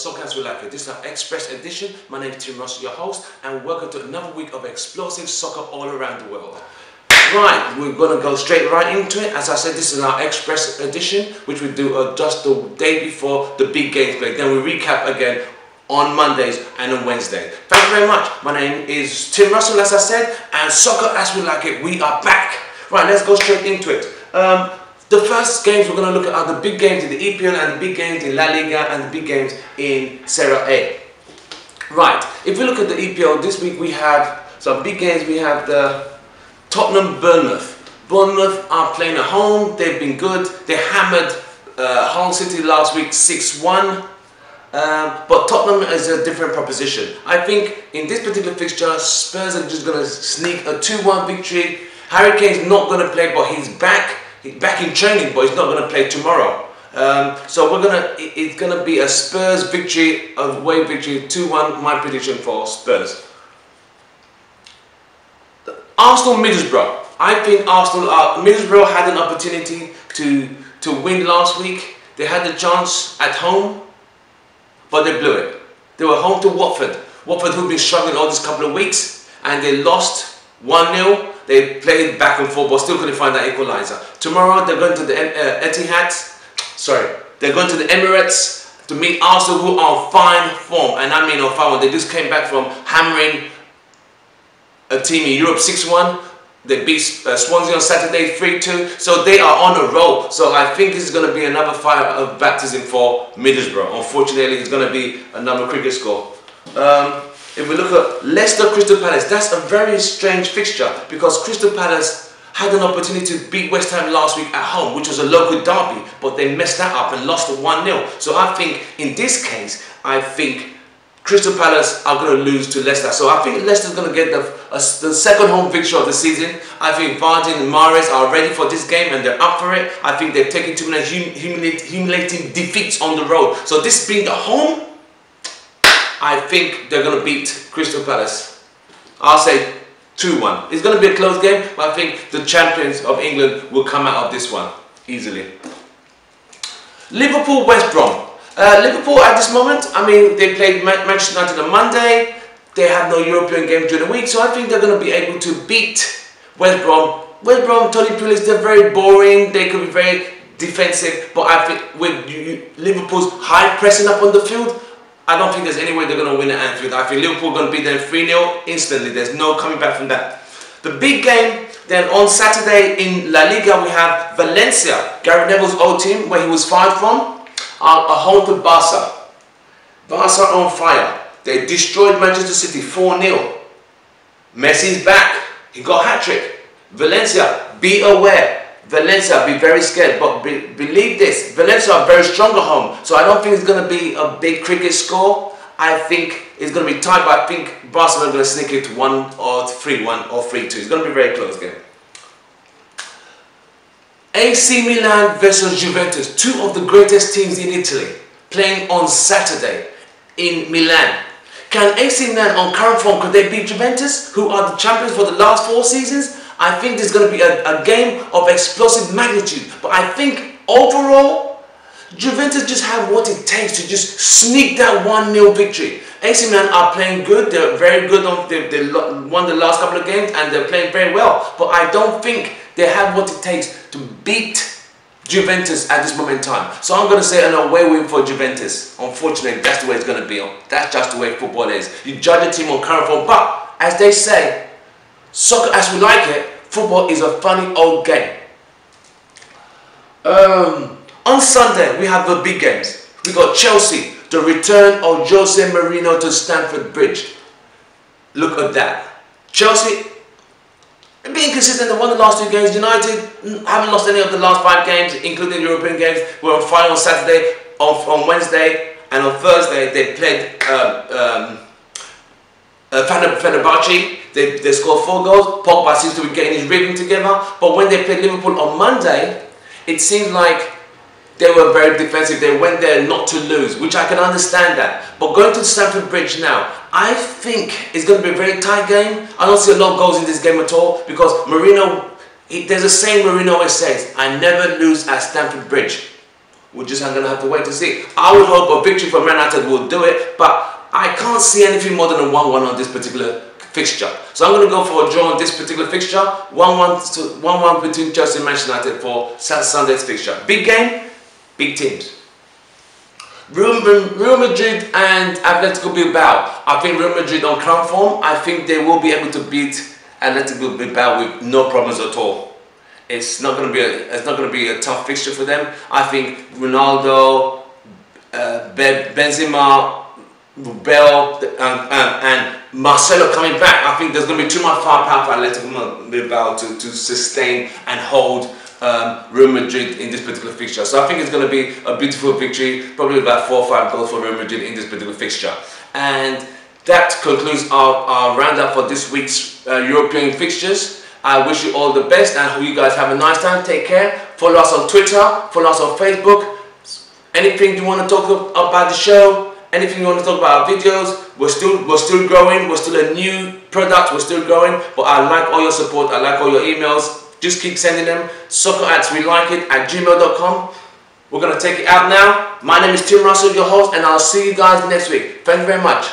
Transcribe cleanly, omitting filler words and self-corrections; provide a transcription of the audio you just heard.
Soccer As We Like It. This is our Express edition. My name is Tim Russell, your host, and welcome to another week of explosive soccer all around the world. Right, we're going to go straight right into it. As I said, this is our Express edition, which we do just the day before the big games play. Then we recap again on Mondays and on Wednesday. Thank you very much. My name is Tim Russell, as I said, and Soccer As We Like It, we are back. Right, let's go straight into it. The first games we're going to look at are the big games in the EPL and the big games in La Liga and the big games in Serie A. Right, if we look at the EPL, this week we have some big games. We have the Tottenham-Bournemouth. Bournemouth are playing at home. They've been good. They hammered Hull City last week 6-1. But Tottenham is a different proposition. I think in this particular fixture, Spurs are just going to sneak a 2-1 victory. Harry Kane's not going to play, but he's back. He's back in training, but he's not going to play tomorrow. So it's going to be a Spurs victory, away victory, 2-1, my prediction for Spurs. Arsenal-Middlesbrough. I think Middlesbrough had an opportunity to win last week. They had the chance at home, but they blew it. They were home to Watford. Watford, who've been struggling all this couple of weeks, and they lost 1-0. They played back and forth, but still couldn't find that equaliser. Tomorrow they're going to the they're going to the Emirates to meet Arsenal, who are on fine form, and I mean on fine form. They just came back from hammering a team in Europe 6-1. They beat Swansea on Saturday 3-2, so they are on a roll. So I think this is going to be another fire of baptism for Middlesbrough. Unfortunately, it's going to be another cricket score. If we look at Leicester Crystal Palace, that's a very strange fixture because Crystal Palace had an opportunity to beat West Ham last week at home, which was a local derby, but they messed that up and lost 1-0. So I think in this case, I think Crystal Palace are going to lose to Leicester. So I think Leicester's going to get the second home victory of the season. I think Vardy and Mahrez are ready for this game and they're up for it. I think they've taken too many humiliating defeats on the road. So this being the home, I think they're going to beat Crystal Palace. I'll say 2-1. It's going to be a close game, but I think the champions of England will come out of this one easily. Liverpool-West Brom. Liverpool at this moment, I mean, they played Manchester United on Monday. They have no European game during the week, so I think they're going to be able to beat West Brom. West Brom, Tony Pulis, they're very boring. They could be very defensive, but I think with Liverpool's high pressing up on the field, I don't think there's any way they're going to win at Anfield. I think Liverpool are going to beat them 3-0 instantly. There's no coming back from that. The big game then on Saturday in La Liga, we have Valencia, Gary Neville's old team, where he was fired from, are home to Barca. Barca on fire. They destroyed Manchester City 4-0. Messi's back. He got a hat-trick. Valencia, be aware. Valencia, be very scared, but believe this, Valencia are very strong at home, so I don't think it's going to be a big cricket score. I think it's going to be tight, but I think Barcelona are going to sneak it to 1 or 3-1 or 3-2. It's going to be a very close game. AC Milan versus Juventus, two of the greatest teams in Italy, playing on Saturday in Milan. Can AC Milan on current form, could they beat Juventus, who are the champions for the last 4 seasons? I think there's going to be a game of explosive magnitude. But I think overall, Juventus just have what it takes to just sneak that 1-0 victory. AC Milan are playing good. They're very good. They won the last couple of games and they're playing very well. But I don't think they have what it takes to beat Juventus at this moment in time. So I'm going to say an away win for Juventus. Unfortunately, that's the way it's going to be. That's just the way football is. You judge a team on current form. But as they say, soccer as we like it, football is a funny old game. On Sunday, we have the big games. We got Chelsea, the return of Jose Mourinho to Stamford Bridge. Look at that. Chelsea, being consistent, they won the last 2 games. United haven't lost any of the last 5 games, including European games. We're on fire on Saturday, on Wednesday, and on Thursday, they played Fenerbahce. They scored 4 goals. Pogba seems to be getting his rhythm together. But when they played Liverpool on Monday, it seemed like they were very defensive. They went there not to lose, which I can understand that. But going to Stamford Bridge now, I think it's going to be a very tight game. I don't see a lot of goals in this game at all because Mourinho, there's a saying Mourinho always says, I never lose at Stamford Bridge. We're just going to have to wait to see. I would hope a victory for Man United will do it, but I can't see anything more than a 1-1 on this particular fixture. So I'm going to go for a draw on this particular fixture. 1-1 between Chelsea and Manchester United for Sunday's fixture. Big game, big teams. Real Madrid and Atletico Bilbao. I think Real Madrid on crown form, I think they will be able to beat Atletico Bilbao with no problems at all. It's not going to be a tough fixture for them. I think Ronaldo, Benzema, Bell and Marcelo coming back. I think there's going to be too much firepower for Atletico Bilbao to sustain and hold Real Madrid in this particular fixture. So I think it's going to be a beautiful victory, probably about 4 or 5 goals for Real Madrid in this particular fixture. And that concludes our roundup for this week's European fixtures. I wish you all the best and hope you guys have a nice time. Take care. Follow us on Twitter, follow us on Facebook. Anything you want to talk about the show, anything you want to talk about our videos, we're still growing, we're still a new product, we're still growing, but I like all your support, I like all your emails. Just keep sending them. soccer@welikeit@gmail.com. We're going to take it out now. My name is Tim Russell, your host, and I'll see you guys next week. Thank you very much.